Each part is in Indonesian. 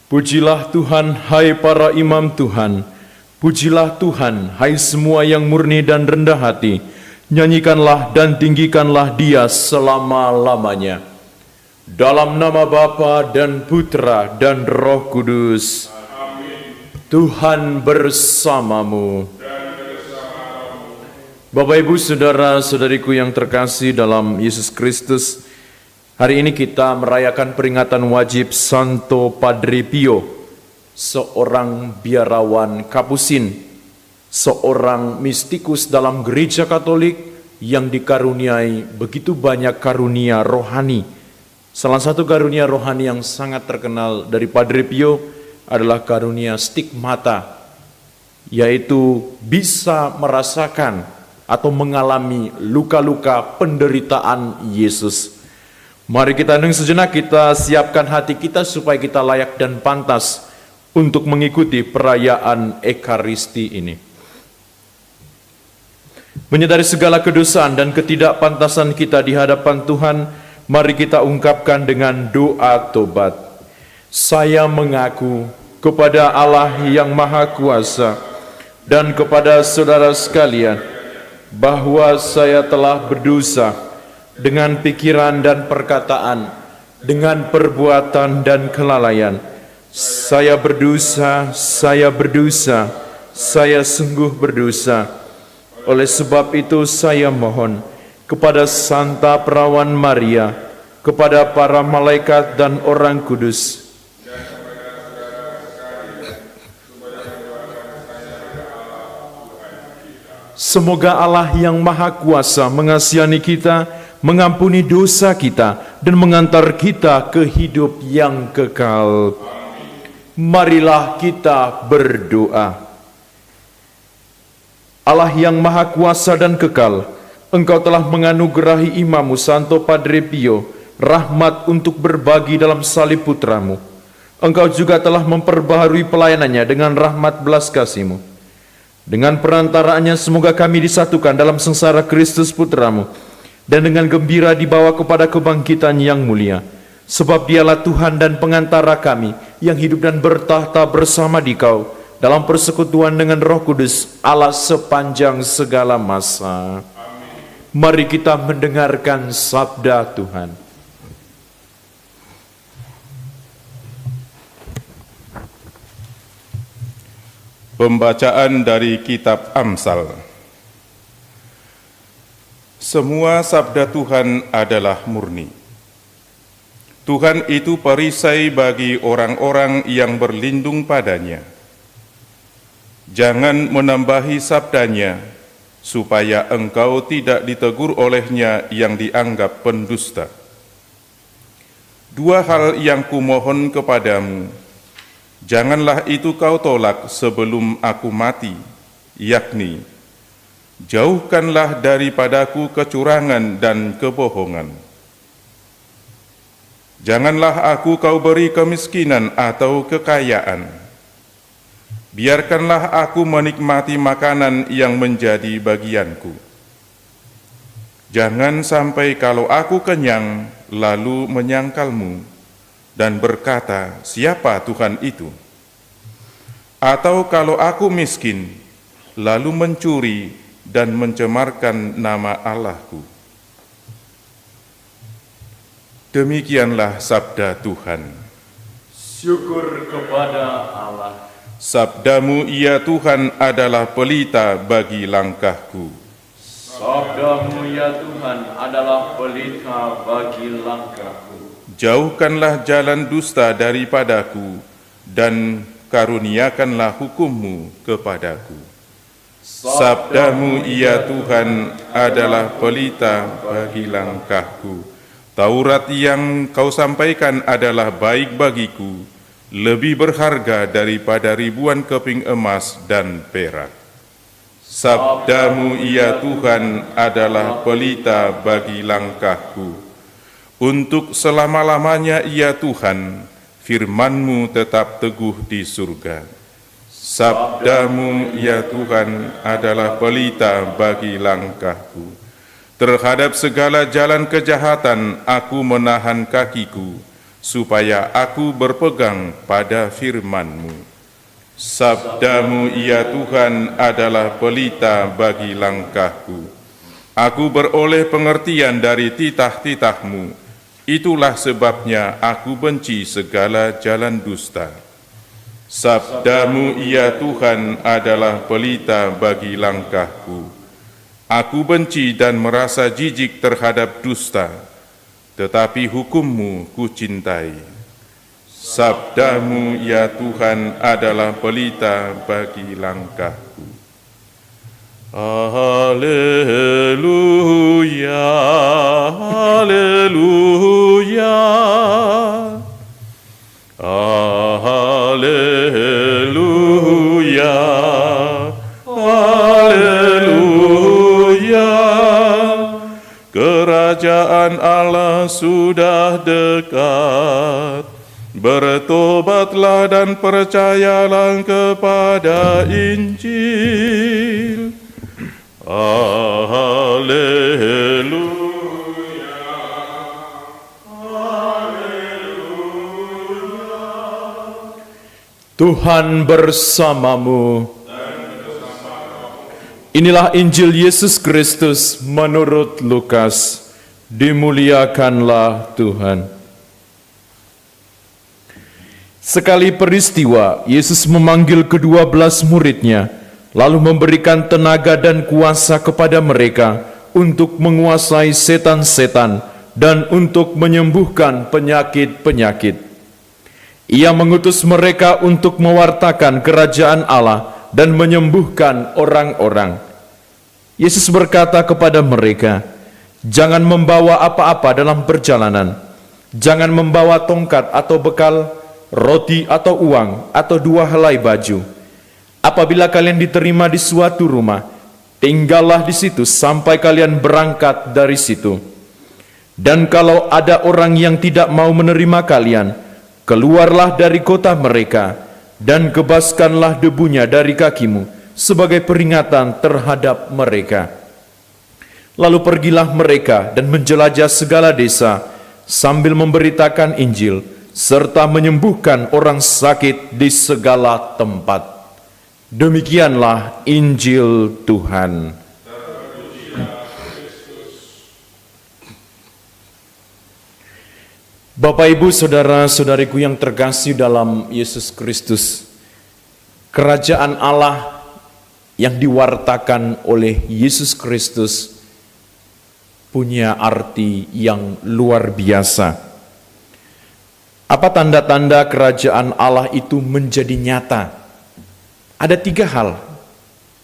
Pujilah Tuhan, hai para imam Tuhan. Pujilah Tuhan, hai semua yang murni dan rendah hati. Nyanyikanlah dan tinggikanlah Dia selama-lamanya. Dalam nama Bapa dan Putra dan Roh Kudus. Amin. Tuhan bersamamu. Bapak, Ibu, Saudara-saudariku yang terkasih dalam Yesus Kristus, hari ini kita merayakan peringatan wajib Santo Padre Pio, seorang biarawan Kapusin, seorang mistikus dalam gereja Katolik yang dikaruniai begitu banyak karunia rohani. Salah satu karunia rohani yang sangat terkenal dari Padre Pio adalah karunia stigmata, yaitu bisa merasakan atau mengalami luka-luka penderitaan Yesus. Mari kita hening sejenak, kita siapkan hati kita supaya kita layak dan pantas untuk mengikuti perayaan Ekaristi ini. Menyadari segala kedosaan dan ketidakpantasan kita di hadapan Tuhan, mari kita ungkapkan dengan doa tobat. Saya mengaku kepada Allah yang Maha Kuasa dan kepada saudara sekalian bahwa saya telah berdosa dengan pikiran dan perkataan, dengan perbuatan dan kelalaian. Saya berdosa, saya sungguh berdosa. Oleh sebab itu saya mohon kepada Santa Perawan Maria, kepada para malaikat dan orang kudus, semoga Allah yang Maha Kuasa mengasihani kita, mengampuni dosa kita, dan mengantar kita ke hidup yang kekal. Marilah kita berdoa. Allah yang Maha Kuasa dan kekal, Engkau telah menganugerahi Imam-Mu Santo Padre Pio rahmat untuk berbagi dalam salib Putra-Mu. Engkau juga telah memperbaharui pelayanannya dengan rahmat belas kasih-Mu. Dengan perantaraannya semoga kami disatukan dalam sengsara Kristus Putra-Mu, dan dengan gembira dibawa kepada kebangkitan yang mulia. Sebab Dialah Tuhan dan pengantara kami yang hidup dan bertahta bersama Dikau dalam persekutuan dengan Roh Kudus, Allah sepanjang segala masa. Amin. Mari kita mendengarkan sabda Tuhan. Pembacaan dari Kitab Amsal. Semua sabda Tuhan adalah murni. Tuhan itu perisai bagi orang-orang yang berlindung padanya. Jangan menambahi sabdanya, supaya engkau tidak ditegur olehnya yang dianggap pendusta. Dua hal yang kumohon kepadamu, janganlah itu kau tolak sebelum aku mati, yakni, jauhkanlah daripadaku kecurangan dan kebohongan. Janganlah aku kau beri kemiskinan atau kekayaan. Biarkanlah aku menikmati makanan yang menjadi bagianku. Jangan sampai kalau aku kenyang, lalu menyangkalmu dan berkata, siapa Tuhan itu? Atau kalau aku miskin, lalu mencuri dan mencemarkan nama Allahku. Demikianlah sabda Tuhan. Syukur kepada Allah. Sabdamu ya Tuhan adalah pelita bagi langkahku. Sabdamu ya Tuhan adalah pelita bagi langkahku. Jauhkanlah jalan dusta daripadaku, dan karuniakanlah hukum-Mu kepadaku. Sabdamu ya Tuhan adalah pelita bagi langkahku. Taurat yang kau sampaikan adalah baik bagiku, lebih berharga daripada ribuan keping emas dan perak. Sabdamu ya Tuhan adalah pelita bagi langkahku. Untuk selama-lamanya ya Tuhan, firman-Mu tetap teguh di surga. Sabdamu ya Tuhan adalah pelita bagi langkahku. Terhadap segala jalan kejahatan aku menahan kakiku, supaya aku berpegang pada firman-Mu. Sabda-Mu ya Tuhan adalah pelita bagi langkahku. Aku beroleh pengertian dari titah-titah-Mu. Itulah sebabnya aku benci segala jalan dusta. Sabda-Mu ya Tuhan adalah pelita bagi langkahku. Aku benci dan merasa jijik terhadap dusta, tetapi hukum-Mu ku cintai. Sabda-Mu ya Tuhan adalah pelita bagi langkahku. Haleluya, haleluya, haleluya, haleluya. Kerajaan Allah sudah dekat. Bertobatlah dan percayalah kepada Injil. Haleluya, haleluya. Tuhan bersamamu. Inilah Injil Yesus Kristus menurut Lukas. Dimuliakanlah Tuhan. Sekali peristiwa, Yesus memanggil ke-12 muridnya, lalu memberikan tenaga dan kuasa kepada mereka untuk menguasai setan-setan dan untuk menyembuhkan penyakit-penyakit. Ia mengutus mereka untuk mewartakan kerajaan Allah dan menyembuhkan orang-orang. Yesus berkata kepada mereka, "Jangan membawa apa-apa dalam perjalanan. Jangan membawa tongkat atau bekal, roti atau uang, atau 2 helai baju. Apabila kalian diterima di suatu rumah, tinggallah di situ sampai kalian berangkat dari situ. Dan kalau ada orang yang tidak mau menerima kalian, keluarlah dari kota mereka, dan kebaskanlah debunya dari kakimu sebagai peringatan terhadap mereka." Lalu pergilah mereka dan menjelajah segala desa, sambil memberitakan Injil, serta menyembuhkan orang sakit di segala tempat. Demikianlah Injil Tuhan. Bapak, Ibu, Saudara-saudariku yang terkasih dalam Yesus Kristus, kerajaan Allah yang diwartakan oleh Yesus Kristus punya arti yang luar biasa. Apa tanda-tanda kerajaan Allah itu menjadi nyata? Ada 3 hal.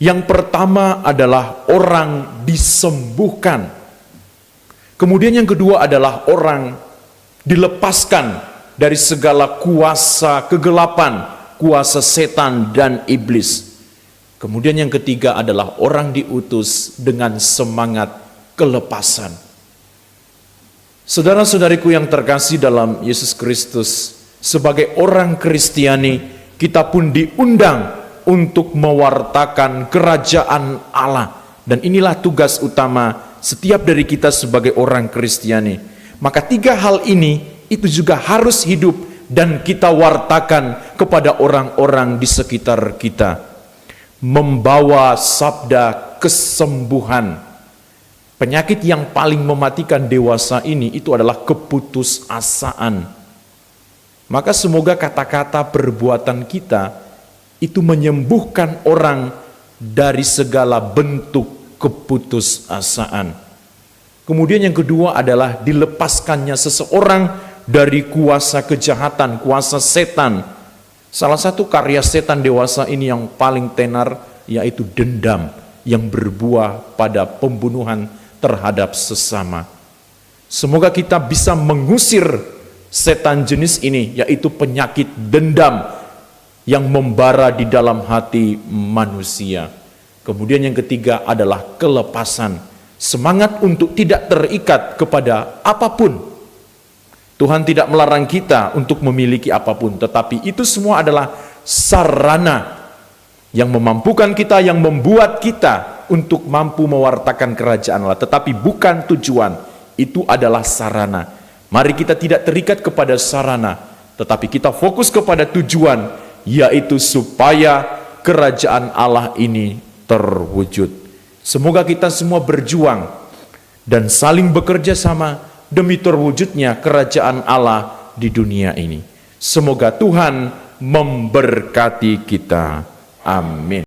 Yang pertama adalah orang disembuhkan. Kemudian yang kedua adalah orang dilepaskan dari segala kuasa kegelapan, kuasa setan dan iblis. Kemudian yang ketiga adalah orang diutus dengan semangat kelepasan. Saudara-saudariku yang terkasih dalam Yesus Kristus, sebagai orang Kristiani, kita pun diundang untuk mewartakan kerajaan Allah. Dan inilah tugas utama setiap dari kita sebagai orang Kristiani. Maka 3 hal ini itu juga harus hidup dan kita wartakan kepada orang-orang di sekitar kita. Membawa sabda kesembuhan. Penyakit yang paling mematikan dewasa ini itu adalah keputusasaan. Maka semoga kata-kata perbuatan kita itu menyembuhkan orang dari segala bentuk keputusasaan. Kemudian yang kedua adalah dilepaskannya seseorang dari kuasa kejahatan, kuasa setan. Salah satu karya setan dewasa ini yang paling tenar yaitu dendam yang berbuah pada pembunuhan terhadap sesama. Semoga kita bisa mengusir setan jenis ini, yaitu penyakit dendam yang membara di dalam hati manusia. Kemudian yang ketiga adalah kelepasan, semangat untuk tidak terikat kepada apapun. Tuhan tidak melarang kita untuk memiliki apapun, tetapi itu semua adalah sarana yang memampukan kita, yang membuat kita untuk mampu mewartakan kerajaan Allah, tetapi bukan tujuan. Itu adalah sarana. Mari kita tidak terikat kepada sarana, tetapi kita fokus kepada tujuan, yaitu supaya kerajaan Allah ini terwujud. Semoga kita semua berjuang dan saling bekerja sama demi terwujudnya kerajaan Allah di dunia ini. Semoga Tuhan memberkati kita. Amin.